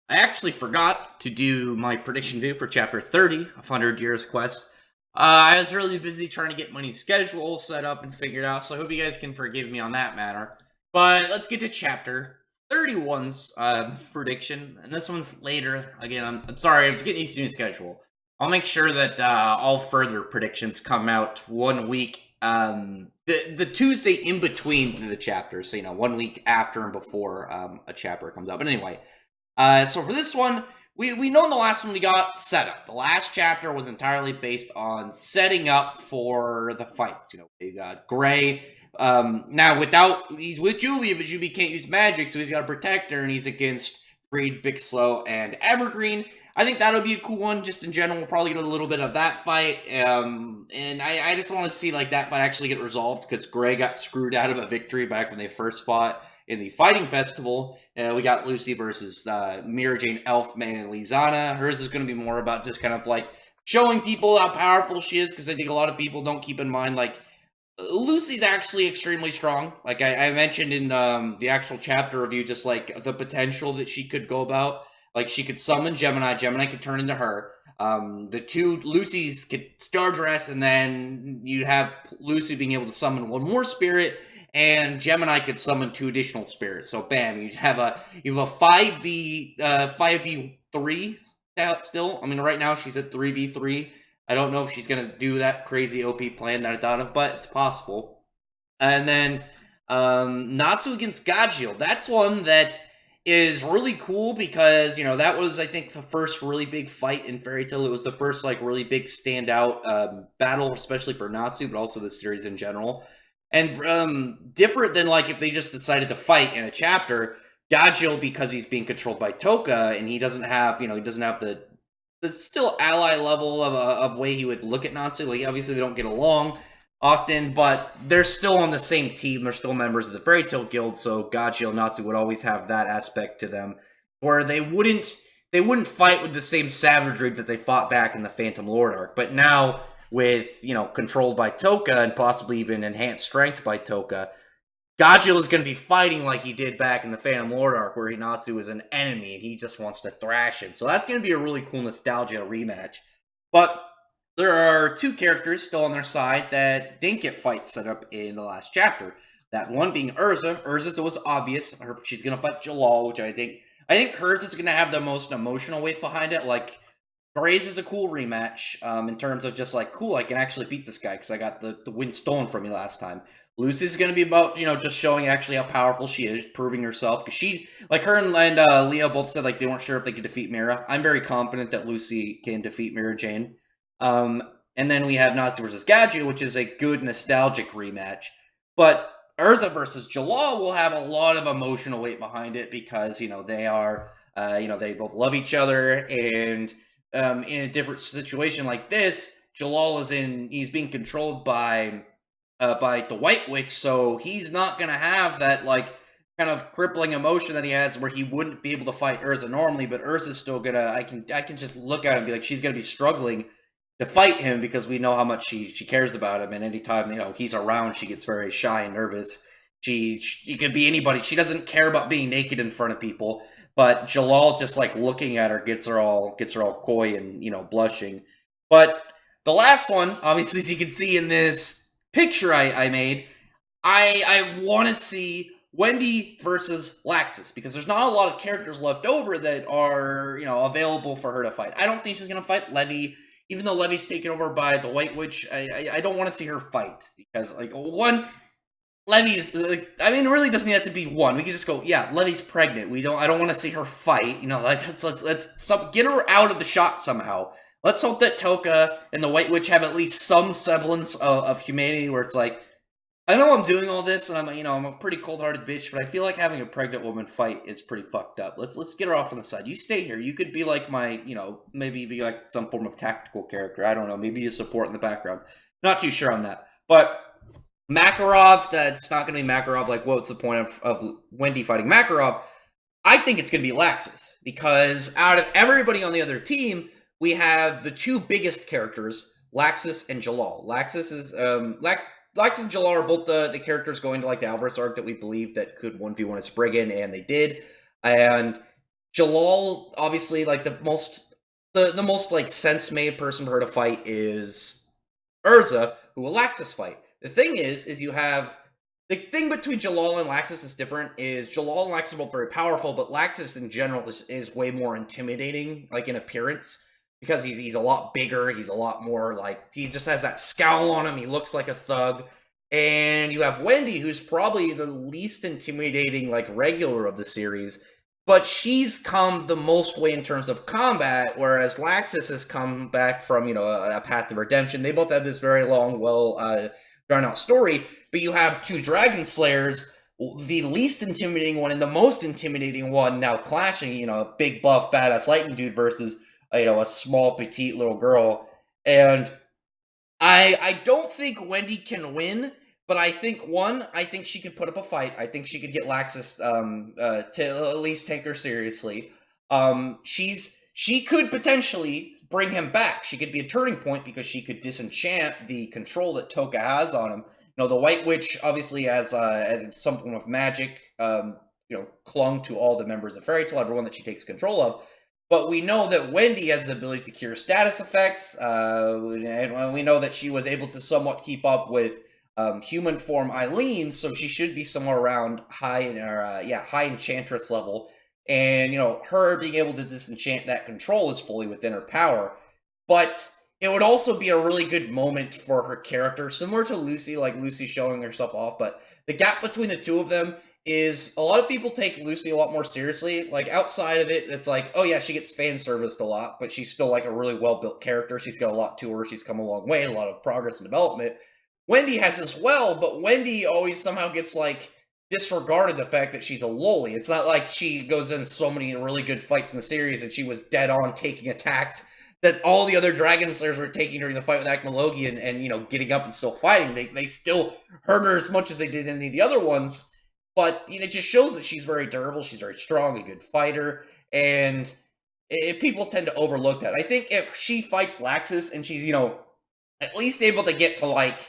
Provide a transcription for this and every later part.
I actually forgot to do my prediction video for Chapter 30 of 100 Years Quest. I was really busy trying to get my new schedule set up and figured out, so I hope you guys can forgive me on that matter. But let's get to Chapter 31's prediction, and this one's later. Again, I'm sorry, I was getting used to the new schedule. I'll make sure that all further predictions come out 1 week, the Tuesday in between the chapters, so 1 week after and before a chapter comes out. But anyway, so for this one, we know in the last one we got set up. The last chapter was entirely based on setting up for the fight. We got Gray. Now he's with Julia, but Julia can't use magic, so he's got a protector, and he's against Freed, Big Slow, and Evergreen. I think that'll be a cool one. Just in general, we'll probably get a little bit of that fight. And I just want to see that fight actually get resolved, because Gray got screwed out of a victory back when they first fought in the Fighting Festival. We got Lucy versus Mira Jane, Elfman, and Lizana. Hers is going to be more about just kind of showing people how powerful she is, because I think a lot of people don't keep in mind Lucy's actually extremely strong. I mentioned in the actual chapter review, just the potential that she could go about. She could summon Gemini could turn into her. The two Lucys could star dress, and then you'd have Lucy being able to summon one more spirit, and Gemini could summon 2 additional spirits. So bam, you have a 5v3 still. I mean, right now she's at 3v3. I don't know if she's gonna do that crazy OP plan that I thought of, but it's possible. And then Natsu against Gajeel. That's one that is really cool, because that was, I think, the first really big fight in Fairy Tail. It was the first really big standout battle, especially for Natsu, but also the series in general. And different than if they just decided to fight in a chapter, Gajeel, because he's being controlled by Toka, and he doesn't have the still ally level of way he would look at Natsu. Obviously they don't get along often, but they're still on the same team. They're still members of the Fairy Tail Guild, so Gajeel and Natsu would always have that aspect to them, where they wouldn't fight with the same savagery that they fought back in the Phantom Lord arc. But now, with controlled by Toka and possibly even enhanced strength by Toka, Gajeel is going to be fighting like he did back in the Phantom Lord arc, where Natsu was an enemy and he just wants to thrash him. So that's going to be a really cool nostalgia rematch. But there are 2 characters still on their side that didn't get fights set up in the last chapter. That one being Erza. Urza's was obvious. She's going to fight Jalal, which I think hers is going to have the most emotional weight behind it. Gray's is a cool rematch in terms of just cool, I can actually beat this guy because I got the win stolen from me last time. Lucy's going to be about, just showing actually how powerful she is, proving herself. Because she, her and Leo both said, they weren't sure if they could defeat Mira. I'm very confident that Lucy can defeat Mira Jane. And then we have Natsu versus Gajeel, which is a good nostalgic rematch. But Erza versus Jalal will have a lot of emotional weight behind it, because, they are, they both love each other. And in a different situation like this, Jalal he's being controlled by the White Witch, so he's not gonna have that kind of crippling emotion that he has, where he wouldn't be able to fight Erza normally. But Urza's still gonna, I can just look at him and be she's gonna be struggling to fight him, because we know how much she cares about him, and anytime he's around, she gets very shy and nervous. She could be anybody. She doesn't care about being naked in front of people, but Jalal just looking at her gets her all coy and blushing. But the last one, obviously, as you can see in this picture I made, I want to see Wendy versus Laxus, because there's not a lot of characters left over that are available for her to fight. I don't think she's gonna fight Levy, even though Levy's taken over by the White Witch. I don't want to see her fight, because one, Levy's it really doesn't have to be one. We can just go, yeah, Levy's pregnant. I don't want to see her fight. Let's get her out of the shot somehow. Let's hope that Toka and the White Witch have at least some semblance of humanity, where it's I know I'm doing all this, and I'm a pretty cold-hearted bitch, but I feel like having a pregnant woman fight is pretty fucked up. Let's get her off on the side. You stay here. You could be my, maybe be some form of tactical character. I don't know. Maybe you support in the background. Not too sure on that. But Makarov, that's not going to be Makarov. What's the point of Wendy fighting Makarov? I think it's going to be Laxus, because out of everybody on the other team, we have the 2 biggest characters, Laxus and Jalal. Laxus and Jalal are both the characters going to the Alvarez arc that we believe that could 1v1 a Spriggan, and they did. And Jalal, obviously, like the most like sense made person for her to fight is Urza, who will Laxus fight. The thing is you have the thing between Jalal and Laxus is different. Is Jalal and Laxus are both very powerful, but Laxus in general is way more intimidating, like in appearance, because he's a lot bigger. He's a lot more like he just has that scowl on him. He looks like a thug. And you have Wendy, who's probably the least intimidating like regular of the series, but she's come the most way in terms of combat, whereas Laxus has come back from, a path to redemption. They both have this very long, well drawn out story, but you have two Dragon Slayers, the least intimidating one and the most intimidating one now clashing, a big buff badass lightning dude versus, a small petite little girl. And I don't think Wendy can win, but I think she could put up a fight. I think she could get Laxus to at least take her seriously. She could potentially bring him back. She could be a turning point because she could disenchant the control that Toka has on him. The White Witch obviously has some form of magic, clung to all the members of Fairy Tail, everyone that she takes control of. But we know that Wendy has the ability to cure status effects, and we know that she was able to somewhat keep up with human form Eileen, so she should be somewhere around high Enchantress level. And, her being able to disenchant that control is fully within her power. But it would also be a really good moment for her character, similar to Lucy, like Lucy showing herself off. But the gap between the two of them is a lot of people take Lucy a lot more seriously. Like, outside of it, it's like, oh yeah, she gets fan serviced a lot, but she's still like a really well-built character. She's got a lot to her. She's come a long way, a lot of progress and development. Wendy has as well, but Wendy always somehow gets like disregarded the fact that she's a loli. It's not like she goes in so many really good fights in the series and she was dead on taking attacks that all the other Dragon Slayers were taking during the fight with Akmalogi and getting up and still fighting. They still hurt her as much as they did any of the other ones. But it just shows that she's very durable, she's very strong, a good fighter, and people tend to overlook that. I think if she fights Laxus and she's, at least able to get to like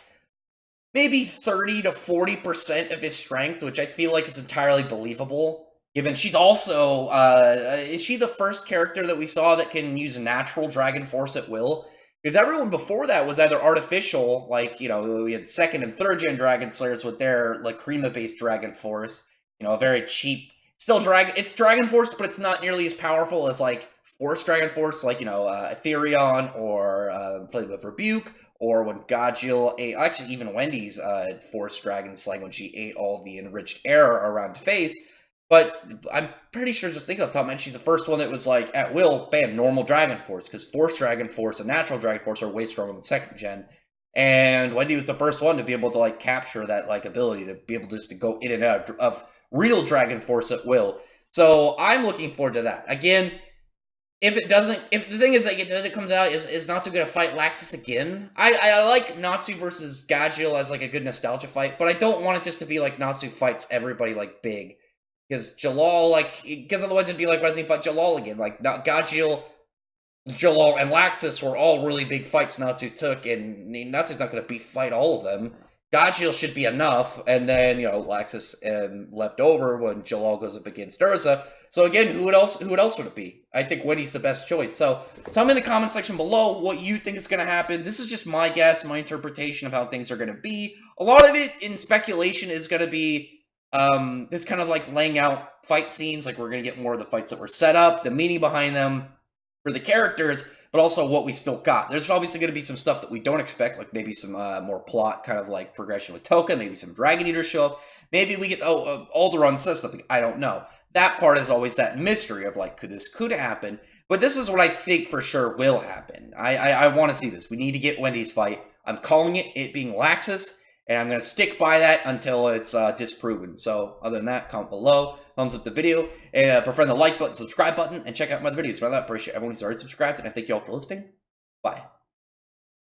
maybe 30 to 40% of his strength, which I feel like is entirely believable, given she's also, is she the first character that we saw that can use natural Dragon Force at will? Because everyone before that was either artificial, like, we had 2nd and 3rd gen Dragon Slayers with their, like, Krima-based Dragon Force, a very cheap, it's Dragon Force, but it's not nearly as powerful as, like, Force Dragon Force, like, Etherion, or Flame of Rebuke, or when Gajil ate, actually even Wendy's Force Dragon Slaying when she ate all the enriched air around face. But I'm pretty sure, just thinking off the top of my head, she's the first one that was like, at will, bam, normal Dragon Force, because Force Dragon Force and Natural Dragon Force are way stronger than 2nd gen. And Wendy was the first one to be able to, like, capture that, like, ability to be able just to go in and out of real Dragon Force at will. So I'm looking forward to that. Again, if the thing is, like, if it comes out, is Natsu going to fight Laxus again? I like Natsu versus Gajil as, like, a good nostalgia fight, but I don't want it just to be, like, Natsu fights everybody, like, big. Because Jalal, because otherwise it'd be like Resident Evil Jalal again. Like, Gajil, Jalal, and Laxus were all really big fights Natsu took, and Natsu's not going to fight all of them. Gajil should be enough, and then, Laxus left over when Jalal goes up against Urza. So again, who else would it be? I think Wendy's the best choice. So tell me in the comment section below what you think is going to happen. This is just my guess, my interpretation of how things are going to be. A lot of it in speculation is going to be this kind of like laying out fight scenes, like we're going to get more of the fights that were set up, the meaning behind them for the characters, but also what we still got. There's obviously going to be some stuff that we don't expect, like maybe some more plot kind of like progression with Toka, maybe some Dragon Eaters show up, maybe we get, Alderaan says something, I don't know. That part is always that mystery of like, could happen, but this is what I think for sure will happen. I want to see this. We need to get Wendy's fight. I'm calling it being Laxus, and I'm going to stick by that until it's disproven. So other than that, comment below, thumbs up the video, and prefer the like button, subscribe button, and check out my other videos. By that, I appreciate everyone who's already subscribed, and I thank you all for listening. Bye.